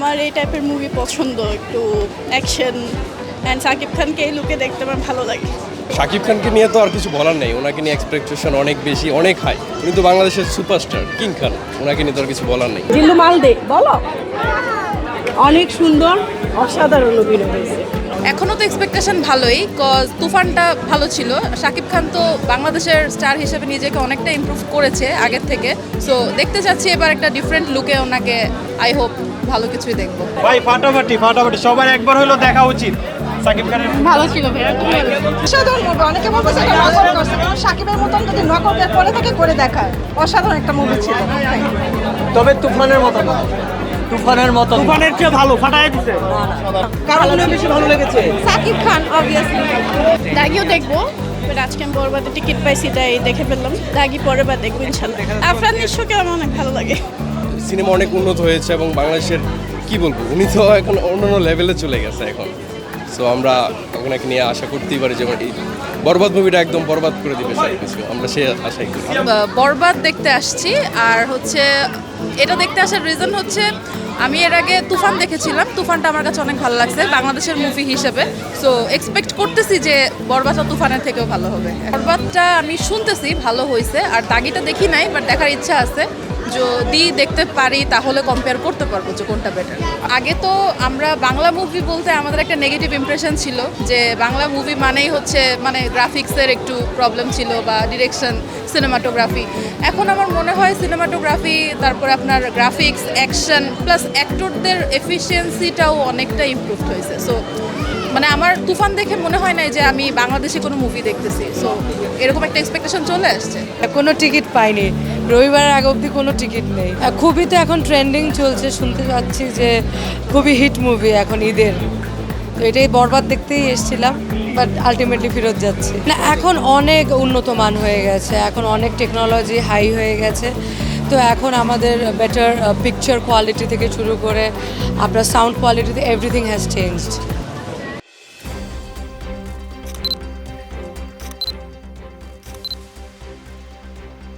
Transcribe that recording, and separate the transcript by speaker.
Speaker 1: আমার এই টাইপের মুভি পছন্দ, একটু অ্যাকশন অ্যান্ড সাকিব খানকে এই লুকে দেখতে আমার ভালো লাগে।
Speaker 2: শাকিব খানকে নিয়ে তো আর কিছু বলার নেই, ওনাকে নিয়ে এক্সপেকটেশন অনেক বেশি, অনেক হাই। উনি তো বাংলাদেশের সুপারস্টার কিং খান, ওনাকে নিয়ে তো আর কিছু বলার নেই।
Speaker 3: জিল্লু মালদে বলো, অনেক সুন্দর, অসাধারণ অভিনয় হয়েছে।
Speaker 4: এখনও তো এক্সপেকটেশন ভালোই, কজ তুফানটা ভালো ছিল। শাকিব খান তো বাংলাদেশের স্টার হিসেবে নিজেকে অনেকটা ইমপ্রুভ করেছে আগের থেকে। সো দেখতে চাচ্ছি এবার একটা ডিফারেন্ট লুকে ওনাকে, আই হোপ ভালো কিছুই দেখবো।
Speaker 5: ভাই ফাটাফাটি ফাটাফাটি, সবার একবার হলো দেখা উচিত সাকিব খানের।
Speaker 4: ভালো ছিল ভাইয়া,
Speaker 3: অসাধারণ মুভি, অনেকে বলতেছে এটা নকল করছে, কারণ সাকিবের মতন যদি নকল বের করে থাকে করে দেখায়। অসাধারণ একটা মুভি ছিল।
Speaker 6: তবে তুফানের মতো না, তুফানের মতো
Speaker 5: তুফানের চেয়ে ভালো ফাটায় দিছে।
Speaker 6: কারণ বেশি ভালো লেগেছে
Speaker 3: সাকিব খান অবভিয়াসলি।
Speaker 1: দাগিও দেখবো, বাট আজকে আমি বরবাদে টিকিট পাইছি তাই দেখে ফেললাম। দাগি পরের বার দেখবো ইনশাল্লাহ। আফরান নিশোকে আমার অনেক ভালো লাগে।
Speaker 2: সিনেমা অনেক উন্নত হয়েছে এবং বাংলাদেশের কি বলবো, উনি তো এখন অন্যান্য লেভেলে চলে গেছে এখন। সো আমরা ওনাকে নিয়ে আশা করতেই পারি যে এই বরবাদ মুভিটা একদম বরবাদ করে দিবে সব কিছু, আমরা সে আশাই করি।
Speaker 4: বরবাদ দেখতে আসছি, আর হচ্ছে এটা দেখতে আসার রিজন হচ্ছে আমি এর আগে তুফান দেখেছিলাম, তুফানটা আমার কাছে অনেক ভালো লাগছে বাংলাদেশের মুভি হিসেবে। সো এক্সপেক্ট করতেছি যে বরবাদটা তুফানের থেকেও ভালো হবে। বরবাদটা আমি শুনতেছি ভালো হয়েছে, আর দাগিটা দেখি নাই, বাট দেখার ইচ্ছা আছে। যদি দেখতে পারি তাহলে কম্পেয়ার করতে পারবো যে কোনটা বেটার। আগে তো আমরা বাংলা মুভি বলতে আমাদের একটা নেগেটিভ ইমপ্রেশন ছিল যে বাংলা মুভি মানেই হচ্ছে মানে গ্রাফিক্সের একটু প্রবলেম ছিল বা ডিরেকশন, সিনেমাটোগ্রাফি। এখন আমার মনে হয় সিনেমাটোগ্রাফি, তারপরে আপনার গ্রাফিক্স, অ্যাকশন প্লাস অ্যাক্টরদের এফিসিয়েন্সিটাও অনেকটা ইমপ্রুভ হয়েছে। সো মানে আমার তুফান দেখে মনে হয় না যে আমি বাংলাদেশে কোনো মুভি দেখতেছি। সো এরকম একটা এক্সপেকটেশন চলে আসছে।
Speaker 7: কোনো টিকিট পাইনি, রবিবারের আগে অবধি কোনো টিকিট নেই। খুবই তো এখন ট্রেন্ডিং চলছে, শুনতে পাচ্ছি যে খুবই হিট মুভি এখন ঈদের। তো এটাই বরবাদ দেখতেই এসেছিলাম, বাট আলটিমেটলি ফেরত যাচ্ছি না। এখন অনেক উন্নত মান হয়ে গেছে, এখন অনেক টেকনোলজি হাই হয়ে গেছে। তো এখন আমাদের বেটার পিকচার কোয়ালিটি থেকে শুরু করে আপনার সাউন্ড কোয়ালিটিতে এভরিথিং হ্যাজ চেঞ্জড।